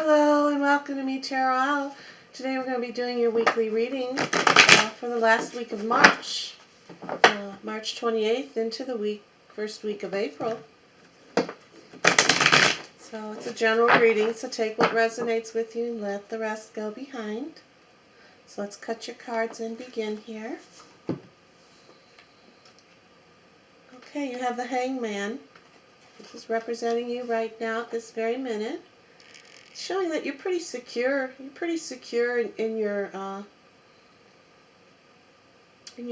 Hello and welcome to Me Tarot Out. Today we're going to be doing your weekly reading for the last week of March, March 28th into the first week of April. So it's a general reading, so take what resonates with you and let the rest go behind. So let's cut your cards and begin here. Okay, you have the Hangman. This is representing you right now at this very minute. Showing that you're pretty secure. You're pretty secure in your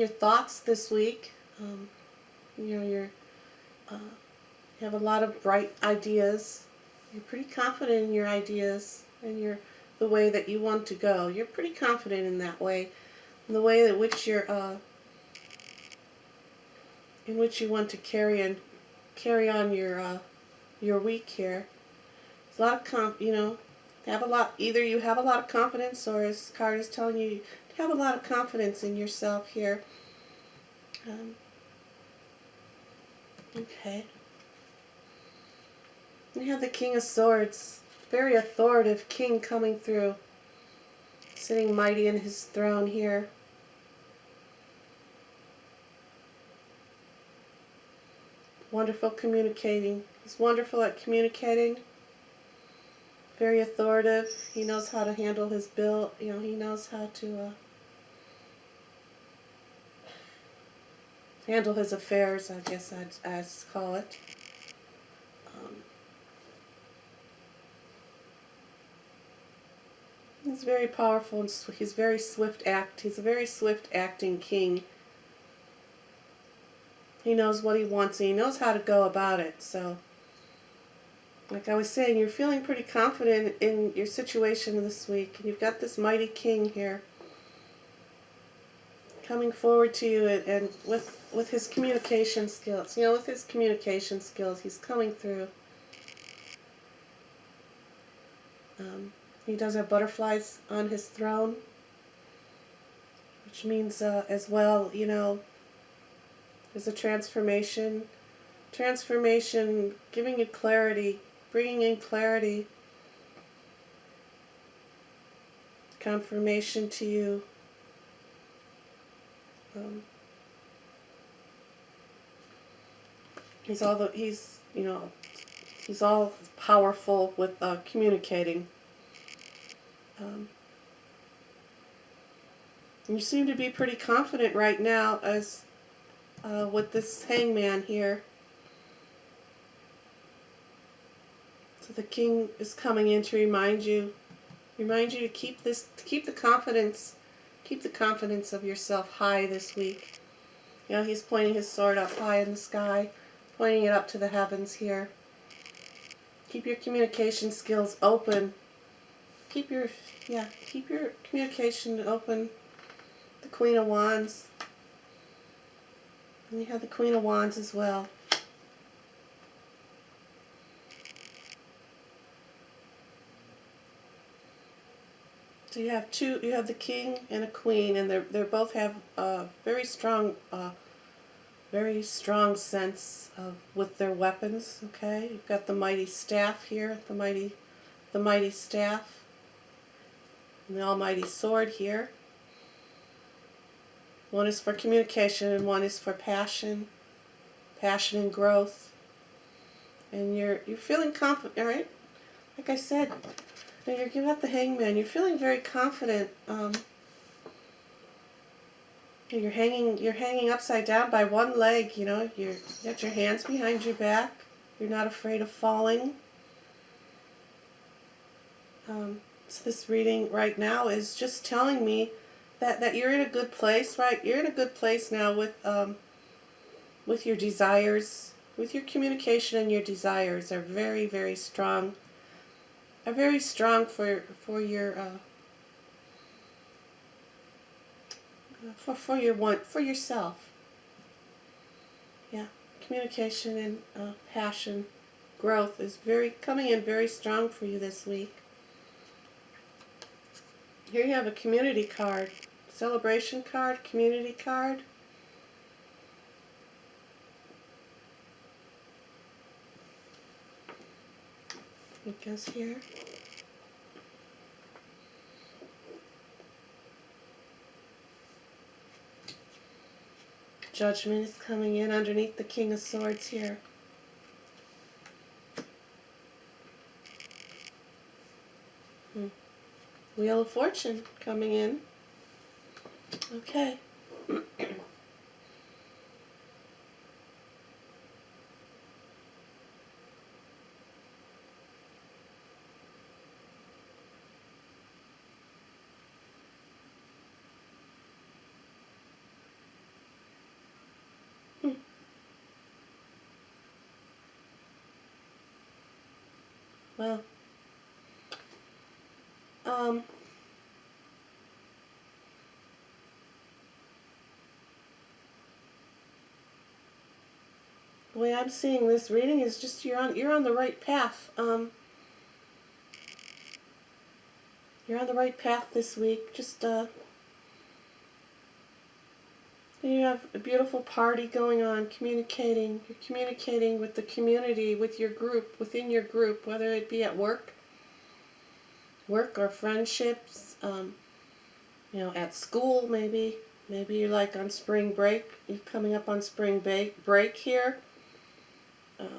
thoughts this week. You have a lot of bright ideas. You're pretty confident in your ideas and the way that you want to go. You're pretty confident in that way, in the way in which in which you want to carry on your week here. A lot of either you have a lot of confidence, or this card is telling you to have a lot of confidence in yourself here. Okay. You have the King of Swords, very authoritative king coming through, sitting mighty in his throne here. Wonderful communicating. He's wonderful at communicating. Very authoritative. He knows how to handle his bill. He knows how to handle his affairs, I guess I'd call it. He's very powerful and he's very swift He's a very swift acting king. He knows what he wants and he knows how to go about it. So, like I was saying, you're feeling pretty confident in your situation this week. And you've got this mighty king here coming forward to you, and with his communication skills. With his communication skills, he's coming through. He does have butterflies on his throne, which means as well, there's a transformation, giving you clarity, bringing in clarity, confirmation to you. He's all powerful with communicating. You seem to be pretty confident right now as with this Hangman here. So the king is coming in to remind you to keep the confidence of yourself high this week. He's pointing his sword up high in the sky, pointing it up to the heavens here. Keep your communication skills open. Keep your communication open. The Queen of Wands. And you have the Queen of Wands as well. So you have the king and a queen, and they both have a very strong sense with their weapons. Okay, you've got the mighty staff here, the mighty staff, and the almighty sword here. One is for communication, and one is for passion and growth. And you're feeling confident, all right? Like I said. You're giving up the Hangman. You're feeling very confident. You're hanging upside down by one leg. You got your hands behind your back. You're not afraid of falling. So this reading right now is just telling me that you're in a good place, right? You're in a good place now with your desires, with your communication, and your desires are very, very strong. Are very strong for yourself. Yeah, communication and passion, growth is coming in very strong for you this week. Here you have a community card, celebration card, community card. It goes here. Judgment is coming in underneath the King of Swords here. Wheel of Fortune coming in. Okay. Well, the way I'm seeing this reading is just you're on the right path. You're on the right path this week. Just you have a beautiful party going on, communicating. You're communicating with the community, with your group, within your group, whether it be at work or friendships, at school maybe. Maybe you're like on spring break. You're coming up on spring break here. You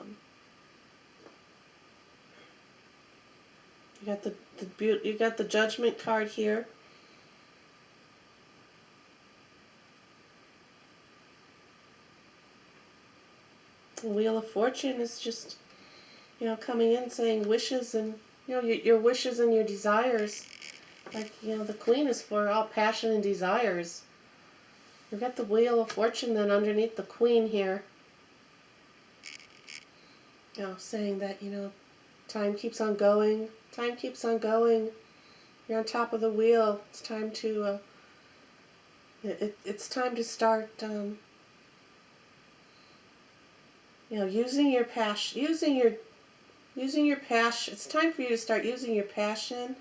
got the Judgment card here. The Wheel of Fortune is just, coming in saying wishes and, your wishes and your desires. Like, the Queen is for all passion and desires. We've got the Wheel of Fortune then underneath the Queen here. Saying that, time keeps on going. Time keeps on going. You're on top of the wheel. It's time to, it's time to start, using your passion, using your passion. It's time for you to start using your passion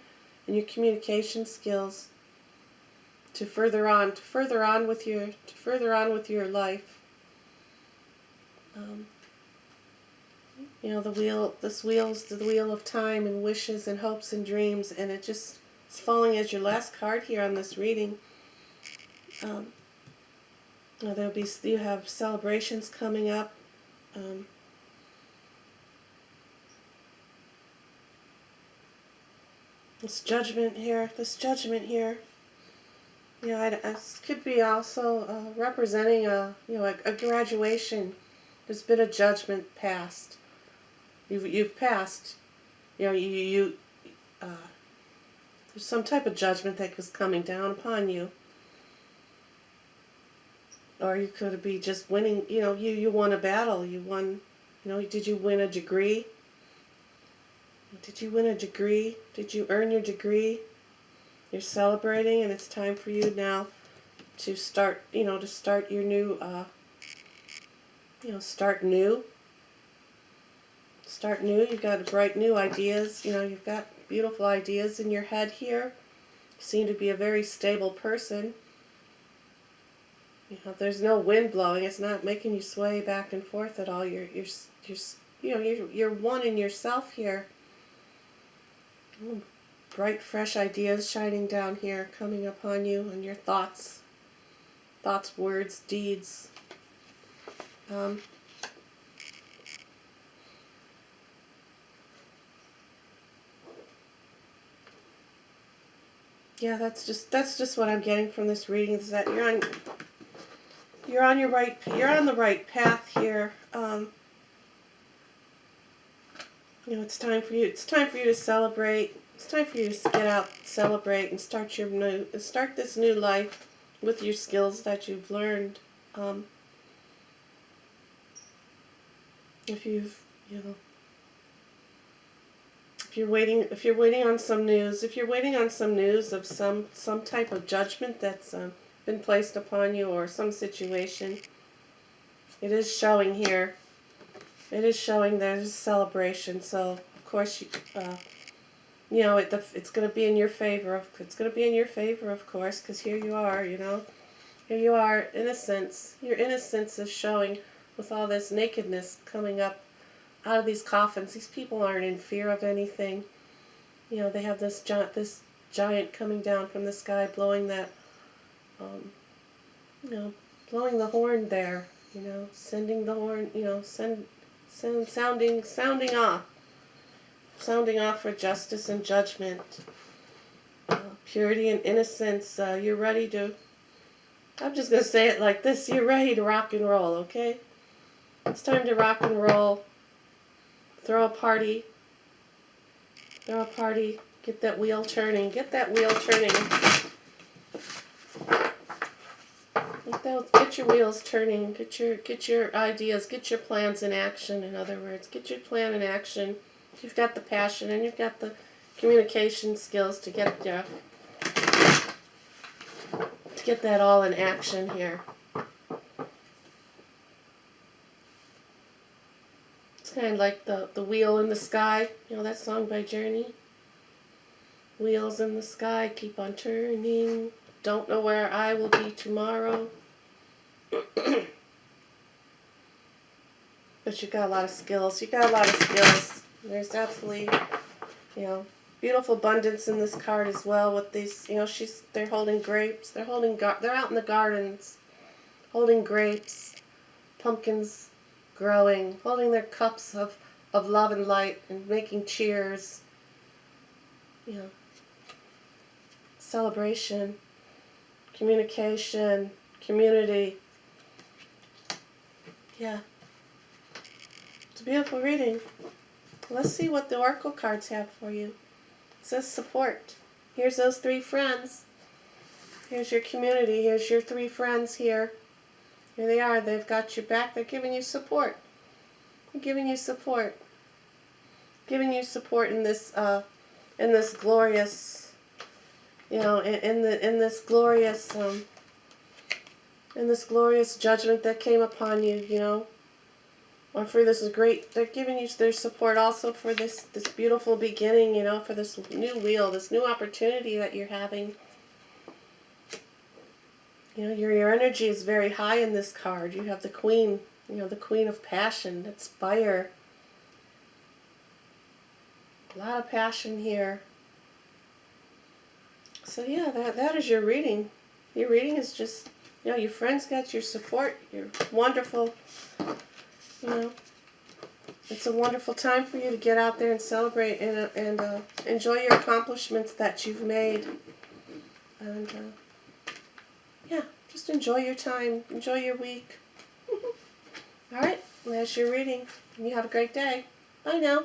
and your communication skills to further on with your life. This wheel is the wheel of time and wishes and hopes and dreams, and it's falling as your last card here on this reading. You have celebrations coming up. This judgment here. It could be also representing a graduation. There's been a judgment passed. You've passed. There's some type of judgment that was coming down upon you. Or you could be just winning, you won a battle. You won, did you win a degree? Did you win a degree? Did you earn your degree? You're celebrating, and it's time for you now to start, start your new, start new. Start new. You've got bright new ideas. You've got beautiful ideas in your head here. You seem to be a very stable person. There's no wind blowing. It's not making you sway back and forth at all. You're one in yourself here. Bright, fresh ideas shining down here, coming upon you, and your thoughts, words, deeds. Yeah, that's just what I'm getting from this reading, is that you're on the right path here. It's time for you to celebrate. It's time for you to get out, celebrate, and start this new life with your skills that you've learned. If you're waiting on some news of some type of judgment that's been placed upon you, or some situation, it is showing here. It is showing there's a celebration. So of course it's going to be in your favor. It's going to be in your favor, of course, because here you are. Here you are, innocence. Your innocence is showing with all this nakedness coming up out of these coffins. These people aren't in fear of anything. They have this giant coming down from the sky, blowing that, blowing the horn there, you know, sending the horn, you know, sounding off for justice and judgment, purity and innocence. You're ready to, I'm just going to say it like this, you're ready to rock and roll, okay? It's time to rock and roll. Throw a party. Get that wheel turning. Get your wheels turning. Get your ideas. Get your plans in action. In other words, get your plan in action. You've got the passion and you've got the communication skills to get that all in action here. It's kind of like the wheel in the sky. You know that song by Journey? Wheels in the sky keep on turning. Don't know where I will be tomorrow. But you got a lot of skills. There's absolutely, you know, beautiful abundance in this card as well. With these, you know, they're holding grapes. They're out in the gardens, holding grapes, pumpkins growing, holding their cups of love and light, and making cheers. You know, celebration, communication, community. Yeah. It's a beautiful reading. Let's see what the oracle cards have for you. It says support. Here's those 3 friends. Here's your community. Here's your 3 friends here. Here they are. They've got your back. They're giving you support. They're giving you support. Giving you support in this glorious, you know, in this glorious judgment that came upon you, you know. Or for this great, they're giving you their support also for this beautiful beginning, you know, for this new wheel, this new opportunity that you're having. You know, your energy is very high in this card. You have the Queen, you know, the Queen of Passion. That's fire. A lot of passion here. So yeah, that is your reading. Your reading is just, you know, your friends got your support. You're wonderful. You know, it's a wonderful time for you to get out there and celebrate and enjoy your accomplishments that you've made. And yeah, just enjoy your time. Enjoy your week. All right, that's your reading. You have a great day. Bye now.